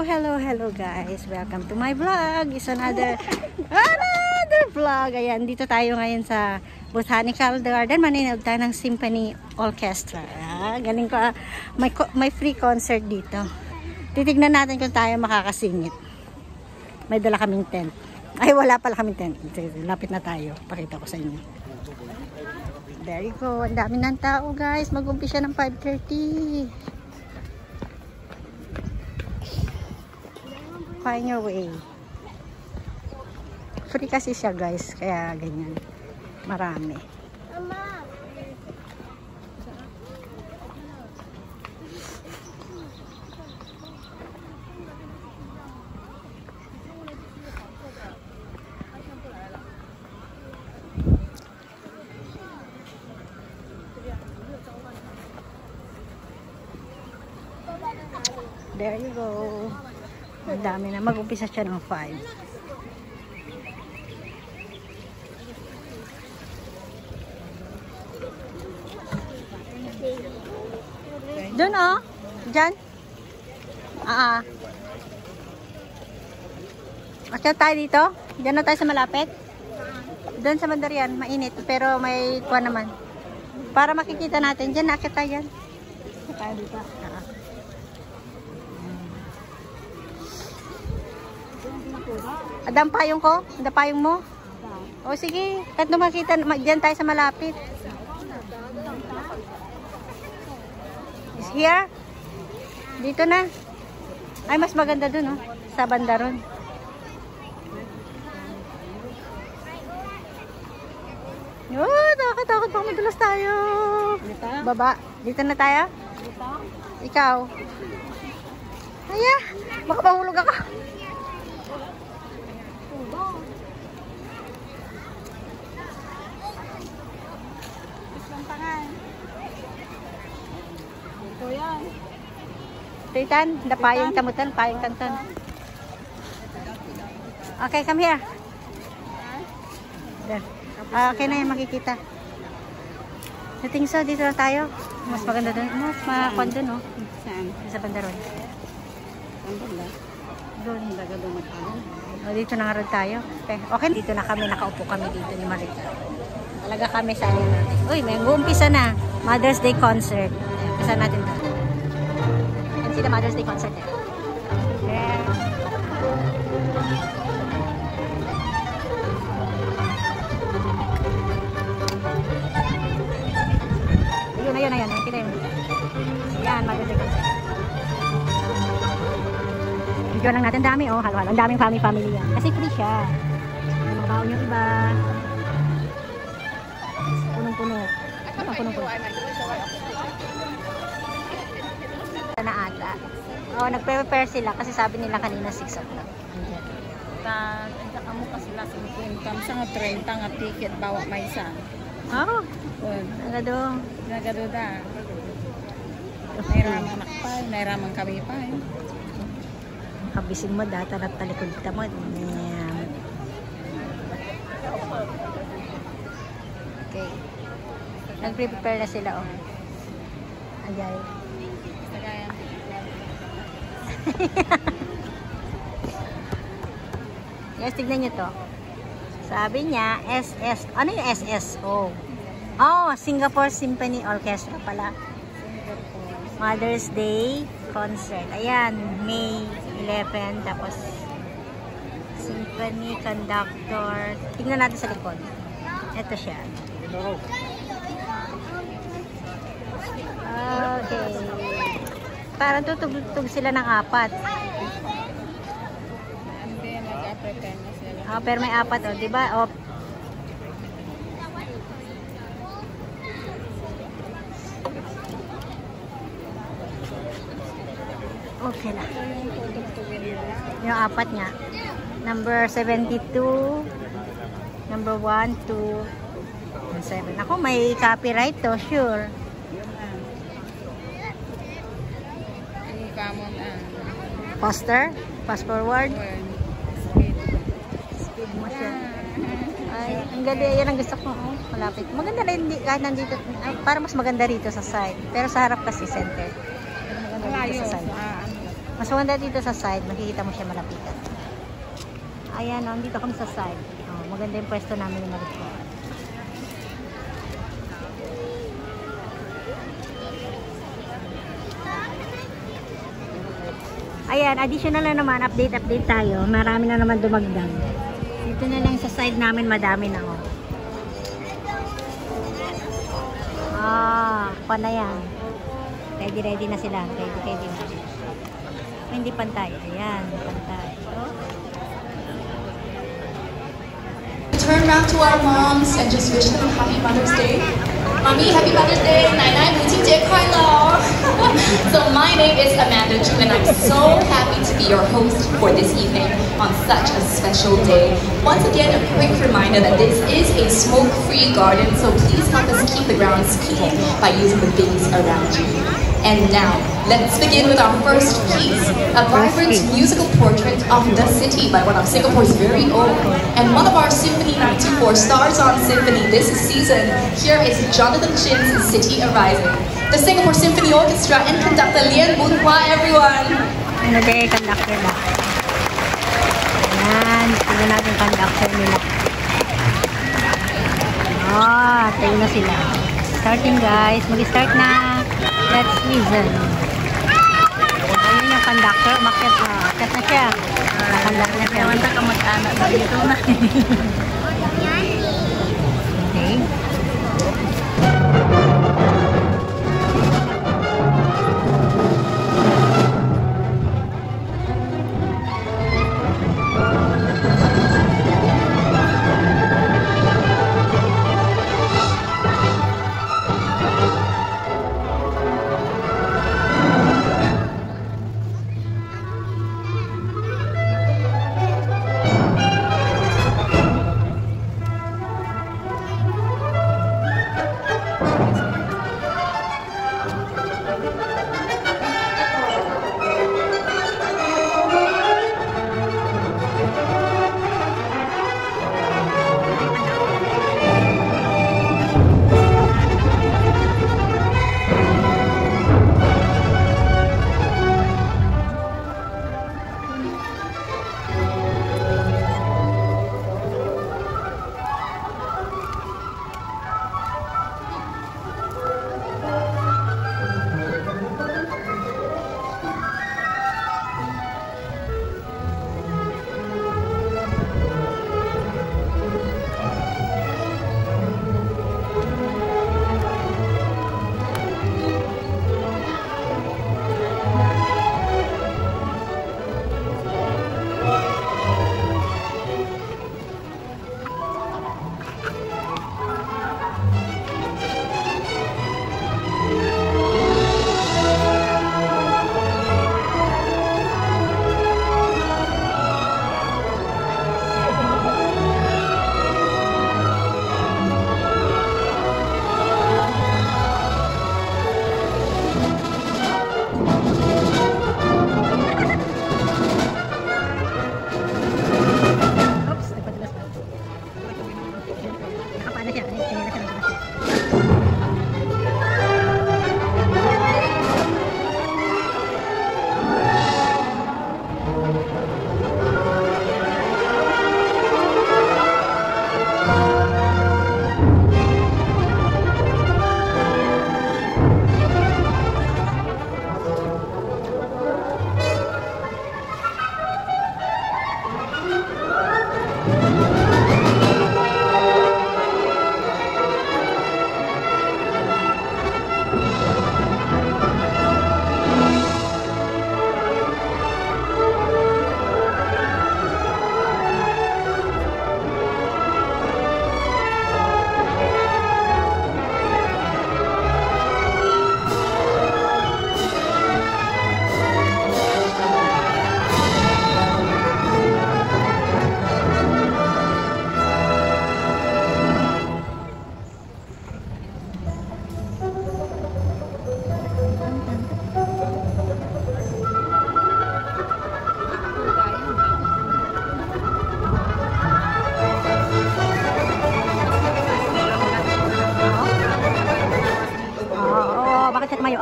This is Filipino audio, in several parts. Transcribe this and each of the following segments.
Hello guys. Welcome to my vlog. It's another vlog. Ayan, dito tayo ngayon sa Botanical Garden. Maninood tayo ng Symphony Orchestra. Galing ko. May free concert dito. Titignan natin kung tayo makakasingit. May dala kaming tent. Ay, wala pala kaming tent. Lapit na tayo. Pakita ko sa inyo. There you go. Ang dami ng tao guys. Mag-umpisa ng 5:30. Find your way. Free kasi siya guys, kaya ganyan. Marami. There you go. Ang dami na. Mag-umpisa siya ng 5. Doon oh. Diyan. Akyat tayo dito. Diyan na tayo sa malapit. Doon sa Mandarian. Mainit. Pero may kuha naman. Para makikita natin. Diyan. Akyat tayo dyan. Akyat tayo dito. Adam payong ko? Ada payong mo? O sige, kahit makita, dyan tayo sa malapit. Is here? Dito na. Ay, mas maganda dun, oh. Sa banda ron. Oh, nakakatakot pa. Madulas tayo. Baba. Dito na tayo? Ikaw. Aya, baka mahulog ako. Titan, payong tamutan, payong tantan. Okay, come here. Okay na yan, makikita. I think so, dito na tayo. Mas maganda doon. Mas makakon doon, no? Saan? Sa bandaron. Doon, dito na nga rin tayo. Okay, dito na kami, nakaupo kami dito ni Marita. Talaga kami sa alin natin. Uy, may umpisa na. Mother's Day concert. Kasaan natin ito? Yan sila Mother's Day concert eh. Yeah. Ayun. Kita yun. Yan, Mother's Day concert. Video lang natin. Dami oh. Halo-halo. Ang daming family yan. Kasi free siya. Yung mga baon yung iba. Punong-puno. Punong-puno. Na ata. Oh, nagpe-prepare sila kasi sabi nila kanina 6 o'clock. Ang mo kasi sila 50 sa nga 30 nga ticket bawa may isa. Oh. Nagado. Nagado da. Nairamang nakpay, nairamang kami pa. Kabisin mo data at talikod kita mo. Okay. Nag-prepare na sila oh. Ajay. Yes, tignan nyo to. Sabi niya, SS. Ano yung SS? Oh, Singapore Symphony Orchestra pala. Mother's Day concert. Ayan, May 11. Tapos, Symphony Conductor. Tignan natin sa likod. Ito siya. Okay. Parang tutugtog sila ng 4. Pero may 4 oh, 'di ba? Oh. Okay na. Yung 4 niya. Number 72, number 1, 2, and 7. Ako may copyright to, sure. Poster, fast forward. Speed mo siya. Ay, ang ganda. Yan ang gusto ko. Oh, malapit. Maganda rin kahit nandito. Para mas maganda rito sa side. Pero sa harap kasi center. Maganda dito sa side. Mas maganda dito sa side, makikita mo siya malapitan. Ayan, dito kami sa side. Maganda yung pwesto namin yung malipot. Ayan, additional na naman, update tayo. Marami na naman dumagdag. Dito na lang sa side namin, madami na pa na yan. Ready na sila. Ready na. Hindi pantay. Ayan, pantay. Turn around to our moms and just wish them a happy Mother's Day. Mommy, happy Mother's Day. Nai母亲节快乐. So my name is Amanda Chu and I'm so happy to be your host for this evening on such a special day. Once again, a quick reminder that this is a smoke-free garden, so please help us keep the grounds clean by using the bins around you. And now, let's begin with our first piece, a vibrant musical portrait of the city by one of Singapore's very own, and one of our Symphony 94 stars on Symphony this season. Here is Jonathan Chin's City Arising. The Singapore Symphony Orchestra and conductor Lian Boon Hua, everyone! Ano day, conductor na. Ayan, tingnan natin conductor nila. Tayo na sila. Starting guys, mag-start na. Let's listen. Ayun yung conductor, umakyat na. Umakyat na siya. Conduct na siya. Manta ka mag-anak. Dito na. Okay.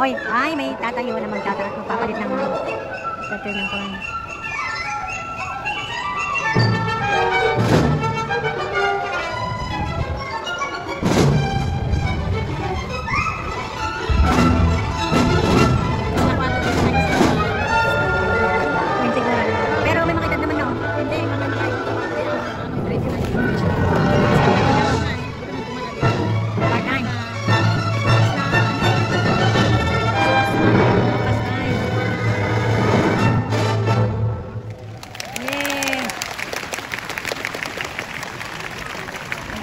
Oy, ay may tatayo na magpapalit ng Starter ng kuhan. Pero may makita naman no? Hindi, mga Part-time. Yay!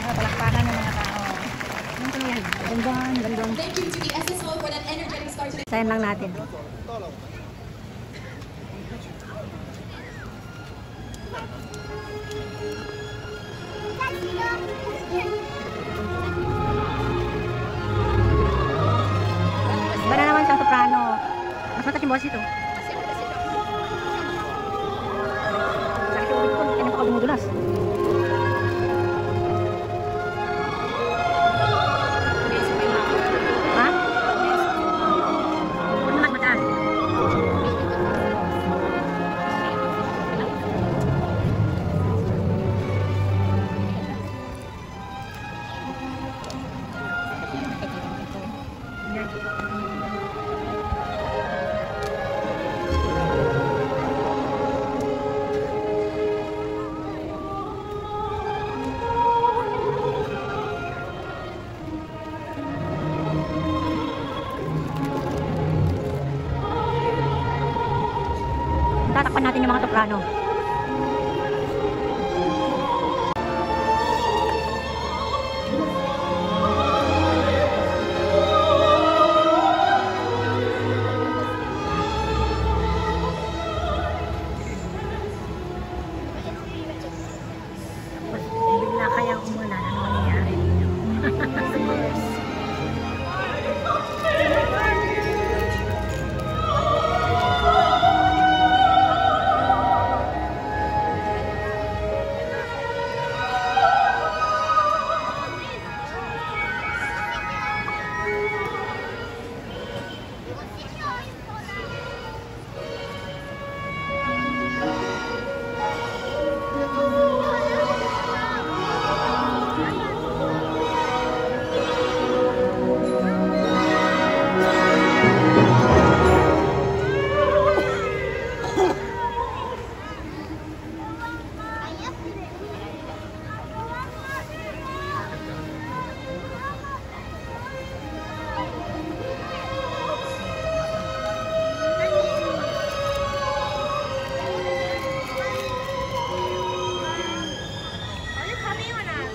Palakpakan ng mga tao. Ano to yan? Gandang, gandang. Thank you to the SSO for that energetic start today. Sayan lang natin. Iba na naman siyang soprano. Mas matas yung boses ito. Sakit yung ulit ko. Kaya napaka dumudulas. Ha? Huwag naman mataas. Tatakpan natin yung mga soprano. Bigla kayang umulan. Ano mangyayari? Are you coming or not?